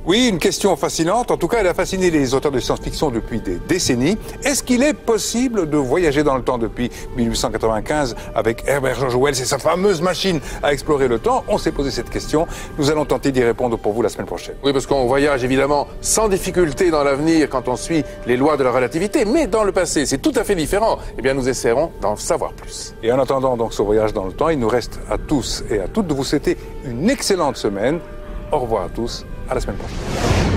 Oui, une question fascinante. En tout cas, elle a fasciné les auteurs de science-fiction depuis des décennies. Est-ce qu'il est possible de voyager dans le temps depuis 1895 avec Herbert George Wells et sa fameuse machine à explorer le temps? On s'est posé cette question. Nous allons tenter d'y répondre pour vous la semaine prochaine. Oui, parce qu'on voyage évidemment sans difficulté dans l'avenir quand on suit les lois de la relativité, mais dans le passé, c'est tout à fait différent. Eh bien, nous essaierons d'en savoir plus. Et en attendant donc ce voyage dans le temps, il nous reste à tous et à toutes de vous souhaiter une excellente semaine. Au revoir à tous. À la semaine prochaine.